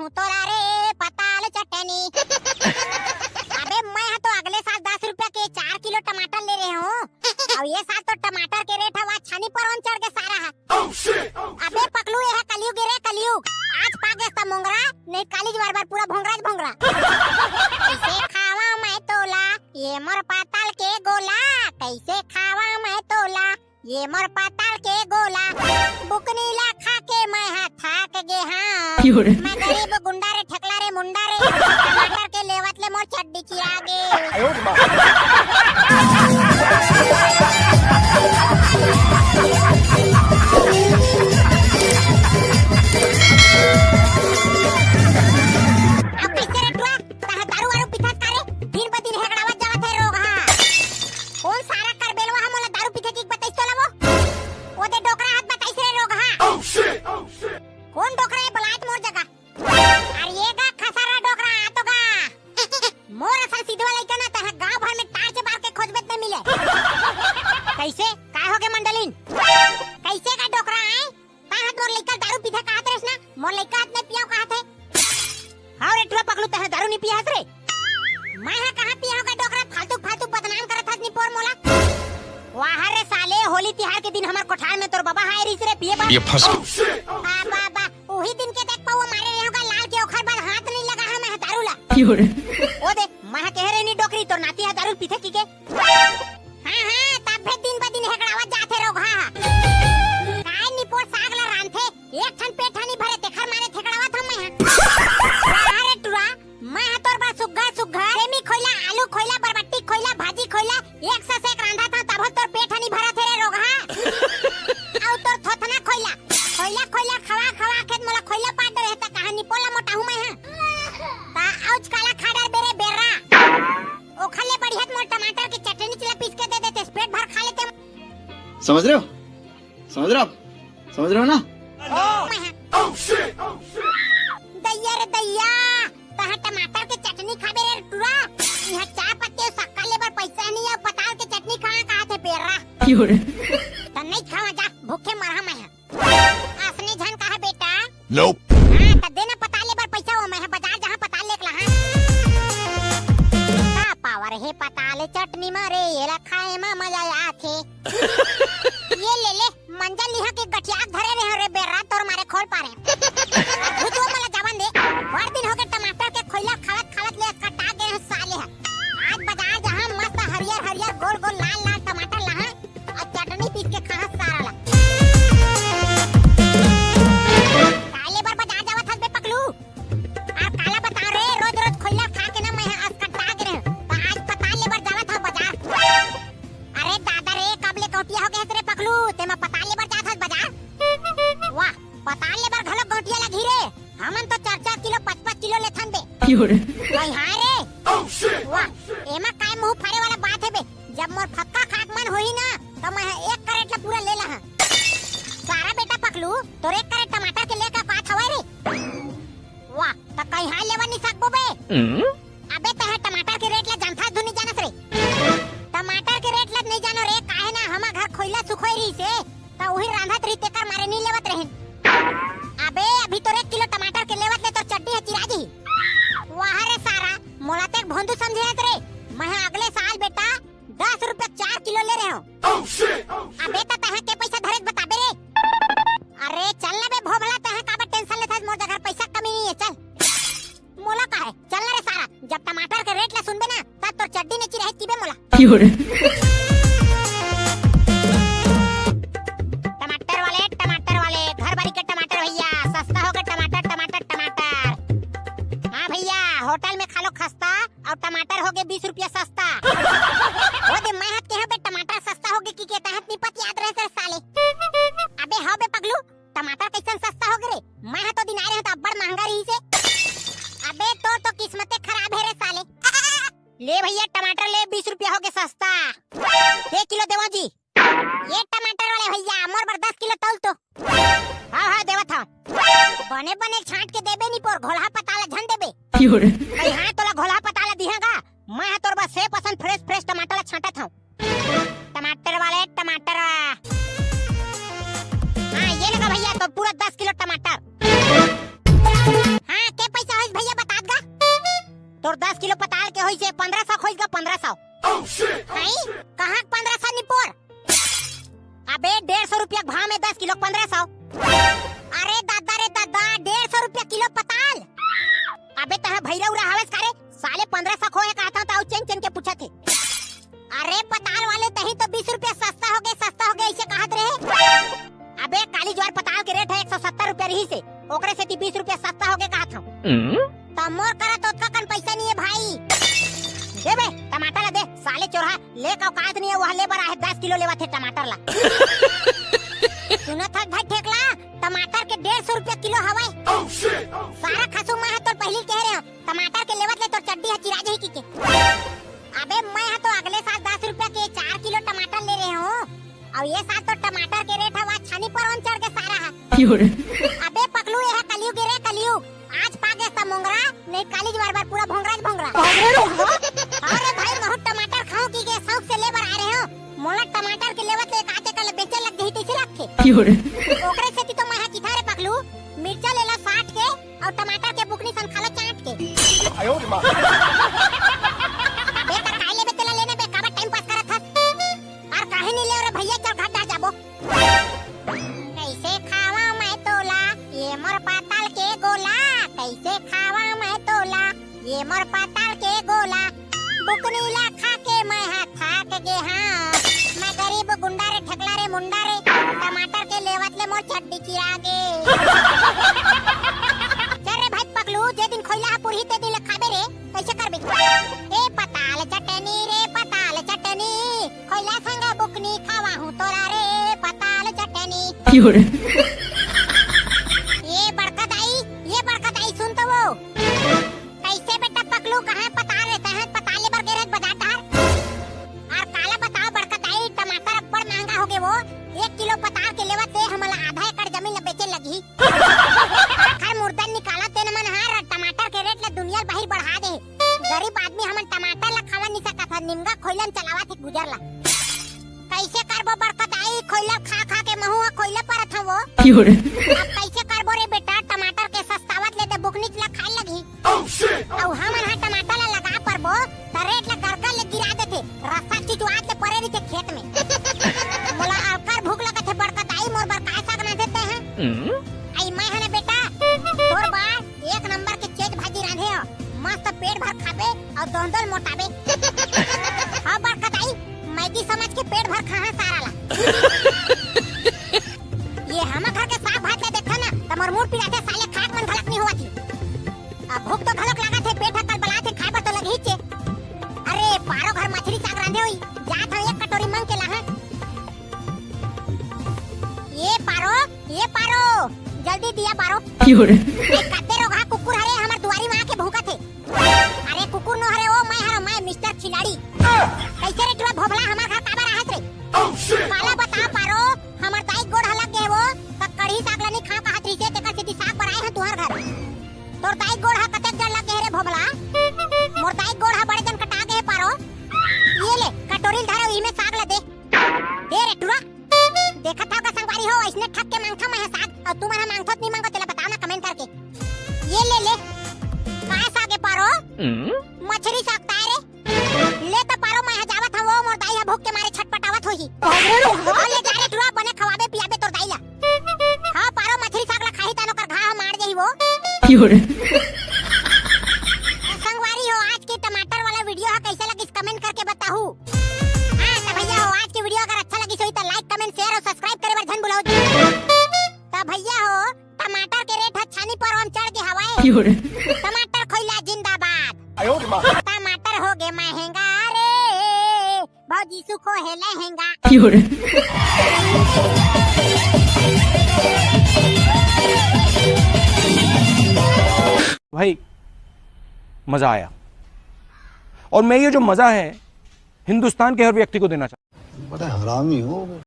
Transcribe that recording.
हूँ तोरा रे पताल चटनी। अबे मैं तो अगले साल 10 रुपया के 4 किलो टमाटर ले रहे हूँ और ये साल तो टमाटर के रेट हवा छानी पर चढ़ के सारा है। अबे पकलू ये है कलयुग रे कलयुग, आज पागे मोंगरा नहीं कालीज बार बार पूरा भोंगरा भोंगरा। कैसे खावा मैं तोला ये मोर पाताल के गोला, कैसे खावा मैं तोला ये मोर पाताल के गोला, बुकनीला खा के मैं थक गे हाँ। मैं गरीब गुंडा रे ठकला रे मुंडा रे, टमाटर के लेवत ले मोर चड्डी चिरा गे। कौन डोकरा है बलात मोर जगह, अरे ये का खसारा डोकरा आ तो का मोर असल सीधवा लइका ना ता गांव भर में टार बार के खोजबे न मिले। कैसे का हो गे मंडलिन, कैसे का डोकरा है ताहत मोर लइका दारू पीथा कहत रेस ना, मोर लइका हाथ में पियाओ कहत है। हां रे टुआ पकलू ता दारू नहीं पियास रे, मैं हा कहां पियाओ का डोकरा फालतू फालतू बदनाम करत हस नी पोर मोला। वाह रे साले होली तिहार के दिन हमर कोठार में तोर बाबा हाय रिस रे पिए बा, ये फंस बाबा वही दिन के देख पाओ मारे रहेगा लाल के ओखर बाद हाथ नहीं लगा है मैं दारू ला। ओ दे मैं कह रे नी डोकरी तोर नाती है दारू पीथे की के। हां हां तब फिर दिन ब दिन हेकड़ावा जाथे रोग हां काय नी पोर साग ला रांथे एक ठन पेठानी भरे तेखर मारे ठेकड़ावा थम मैं अरे टुरा मैं तोर बा सुग्गा सुग्गा सेमी खोइला आलू खोइला बरबट्टी खोइला भाजी खोइला एक से एक रांधा था तब तोर पेठानी भरा थे रे रोग हां औ तोर थोथना खोइला खोइला खोइला खवा खवा खेत मोला खोइला पाट दे त कहानी पोला मोटा हूं मैं हां ता औज काला खाडर बेरे बेरा ओ खले बढ़िया मोर टमाटर की चटनी चिला पीस के दे देते पेट भर खा लेते। समझ रहे हो समझ रहे हो समझ रहे हो ना। दैया रे दैया ता टमाटर के चटनी खाबे रे टुरा, यहां चाय पत्ती सक्का ले बर पैसा नहीं है, पताल के चटनी खाना कहा थे बेरा त नहीं खावा जा भूखे मरहा मैं असनी झन कहा बेटा नोप हां त देना पता ले बर पैसा हो मैं बाजार जहां पता लेक ला हां का पावर है पता ले चटनी मारे ये ला खाए में मजा आथे। ये ले मंजल लिहा के गठिया धरे रहे रे बेरा तोर मारे खोल पारे भुजो मला जवन दे बड़ दिन हो गए टमाटर के खोइला खावत खावत ले कटा गए साले है। आज बाजार जहां मस्त हरियर हरियर गोल गोल लाल लाल टमाटर ला और चटनी पीस के खा सारा ला काले बार बाजार जावत हस बे पकलू आ काला बता रे रोज रोज खोइला खा के ना मैं आज कटा गए तो आज पता ले बार जावत ह बाजार। अरे दादा रे कब ले कौटिया हो गए रे पकलू ते में पता ले बार जात हस बाजार। वाह पता ले बार घलो कौटिया लगी रे हमन तो 4-4 किलो 5-5 किलो लेथन बे भाई हां रे वाह एमा काय मुंह फाड़े वाला बात है बे, जब मोर फक्का खाक मन होई ना तो मैं एक करेट ला पूरा ले ला सारा बेटा पकलू तोर एक करेट टमाटर के लेका बात हवे रे। वाह त कई हां लेवा नहीं सकबो बे। अबे तह टमाटर के रेट ला जानथा धुनी जानस रे, टमाटर के रेट ला नहीं जानो रे काहे ना हमा घर खोइला सुखोई रही से त वही रांधत रही तेकर मारे नहीं लेवत रहिन। अबे अभी तो 1 किलो टमाटर के लेवत ले तो चट्टी है चिराजी। वाह रे सारा मोला ते भोंदू समझे रे, मैं अगले साल बेटा 10 रुपया 4 किलो ले रहे हूं। अबे ता तह के पैसा धरे बताबे रे। अरे चल ना बे भोभला तह काबे टेंशन लेथस मोर जगह पैसा कमी नहीं है चल मोला का है चल ना रे सारा, जब टमाटर के रेट ला सुनबे ना तब तो चड्डी ने चिराई तीबे मोला। टमाटर वाले घर बारी के टमाटर भैया सस्ता हो गया टमाटर टमाटर टमाटर। हाँ भैया होटल में खा लो खस्ता और टमाटर हो गए 20 रुपया सस्ता। वो दे मैं हाथ के यहाँ पे टमाटर सस्ता हो गए की कहता है निपत याद रहे सर साले। अबे हाँ बे पगलू टमाटर कैसन सस्ता हो गए रे, मैं तो दिन आ रहे तो बड़ महंगा रही से। अबे तो किस्मतें खराब है रे साले। ले भैया टमाटर ले 20 रुपया हो गए सस्ता, 1 किलो देवा जी। ये टमाटर वाले भैया मोर बर 10 किलो तौल तो। हाँ हाँ देवत हूँ बने बने छांट के देबे नहीं पोर घोला पताला झन देबे। हाँ तोला घोला पताला दिहागा मैं तोर बस से पसंद फ्रेश फ्रेश टमाटर ला छांटत हूँ। टमाटर वाले टमाटर हाँ ये लगा भैया तो पूरा 10 किलो टमाटर। हाँ के नहीं कहाँ 1500 निपोर। अबे 150 रुपया भाव में 10 किलो 1500। अरे दादा रे दादा 150 रुपया किलो पताल। अबे तह भैरा उरा हवस करे साले 1500 खोए कहता था चेन चेन के पूछा थे। अरे पताल वाले तही तो 20 रुपया सस्ता हो गए ऐसे कहत रहे। अबे काली ज्वार पताल के रेट है 170 रुपया रही से ओकरे से 20 रुपया सस्ता हो गए कहत हूँ। तमोर करा तो उसका कन पैसा नहीं है भाई। दे बे टमाटर ला दे साले चोरहा ले का औकात नहीं है वह ले बरा है 10 किलो लेवा थे टमाटर ला। सुना था भाई ठेकला टमाटर के 150 रुपया किलो हवाए। सारा खसू मैं तो पहली कह रहे हो टमाटर के लेवत ले तो चड्डी है चिराज ही की के। अबे मैं तो अगले साल 10 रुपया के 4 किलो टमाटर ले रहे हूँ और ये साल तो टमाटर के रेट हवा छानी पर चढ़ के सारा है। अबे पकलू ये कलियुग रे कलियुग आज पागे सा मोंगरा नहीं काली बार बार पूरा भोंगरा। अरे भाई महू टमाटर खाओ की के शौक से लेबर आ रहे हो मोला टमाटर के लेवत ले काटे कल बेचे लग गई तैसे रखे। ओकरे से तो मैं किथा रे पकलू मिर्चा ले ला 60 के और टमाटर के बुकनी सन खाला चाट के। आयो रे मां बेटा काहे ले बेचला लेने बे काबा टाइम पास करत हस और काहे नहीं ले रे भैया चल घाट जाबो। कैसे खावा मैं तोला ये मोर पाताल के गोला कैसे खावा मैं तोला ये मोर पाताल के गोला बुकनी ला खा के मैं थक गे हाँ मैं गरीब गुंडा रे ठगला रे मुंडा रे टमाटर के लेवत ले मोर चड्डी चिरा गे। चल रे भाई पकलू जे दिन खोइला पुरही ते दिन खाबे रे कैसे करबे। ए पताल चटनी खोइला संग बुकनी खावा हूं तोरा रे पताल चटनी। ये बड़का दाई सुन तो वो कैसे बेटा पकलू कहाँ पताल रहता है पताले पर गिरत बाजार धार और काला बताओ बड़का दाई टमाटर अब्बड़ महंगा हो गए वो 1 किलो पताल के लेवत से हमला आधा एकड़ जमीन बेचे लगी। खर मुर्दन निकाला तेन मन हार टमाटर के रेट ला दुनिया बाहर बढ़ा दे गरीब आदमी हमन टमाटर ला खावा नहीं सकत था निमगा खोइलन चलावा थे गुजरला कैसे करबो बड़का दाई खोइला खा खा के महू खोइला पर था वो। अब कैसे करबो रे बेटा टमाटर के सस्तावत ले दे बुकनीच ला खाए लगी और हमन हा टमाटर ला लगा परबो त रेट ला गरका ले गिरा देथे रास्ता चिचुआत ले परे रही थे खेत में। मोला अलकर भूख लगत है बड़का दाई मोर बर काय साग ना देते हैं आई मैं हने बेटा तोर बार 1 नंबर के चेज भाजी रांधे हो मस्त पेट भर खाबे और दोंदल मोटाबे। हां बड़का दाई मैगी समझ के पेट भर खा सारा ला। ये हम घर के साग भात ले देखा ना तमर मुंह पिराते साले खाक मन घलक नहीं हुआ थी। अब भूख तो घलक लगा थे पेट हकल बला थे खाए पर तो लगी छे। अरे पारो घर मछली साग रांधे होई जात हो 1 कटोरी मांग के ला। ये पारो जल्दी दिया पारो। कते रोगा कुकुर हरे हमर दुआरी मां के भूखा थे। अरे कुकुर न हरे ओ मैं मिस्टर खिलाड़ी कैसे रे तुआ भोबला हमर घर काबर आहत रे काला बता पारो हमर दाई गोड़ हलक गे वो त कढ़ी साग लानी खा कहत रही से तेकर सेती साग बनाए है तुहर घर तोर दाई गोड़ हा कतेक जड़ लग गे रे भोबला मोर दाई गोड़ हा बड़े जन कटा गे पारो। ये ले कटोरी धरो ई में साग ला दे रे टुरा देखत था का संगवारी हो इसने ठक के मांगथा मैं साग और तू मन मांगथत नहीं मांगो तेला बताओ ना कमेंट करके। ये ले काय साग है पारो मछली साग ताए रे ले तो पारो मैं जावत हूं वो मोर दाई हा भूख के मारे छटपटावत होही ले जा रे टुरा बने खवाबे पियाबे तोर दाई ला। हां पारो मछली साग ला खाही तानो कर घा मार देही वो। संगवारी हो आज के टमाटर वाला वीडियो हा कैसा लगी कमेंट करके बताहू। हां तो भैया हो आज की वीडियो अगर अच्छा लगी तो लाइक कमेंट शेयर और सब्सक्राइब करे बर धन बुलाओ। तो भैया हो टमाटर के रेट छानी पर हम चढ़ के हवाए टमाटर खोइला जिंदाबाद। टमाटर हो गए महंगा रे भौजी सुखो है लहंगा। भाई मजा आया और मैं ये जो मजा है हिंदुस्तान के हर व्यक्ति को देना चाहता हूं। बड़ा हरामी हो।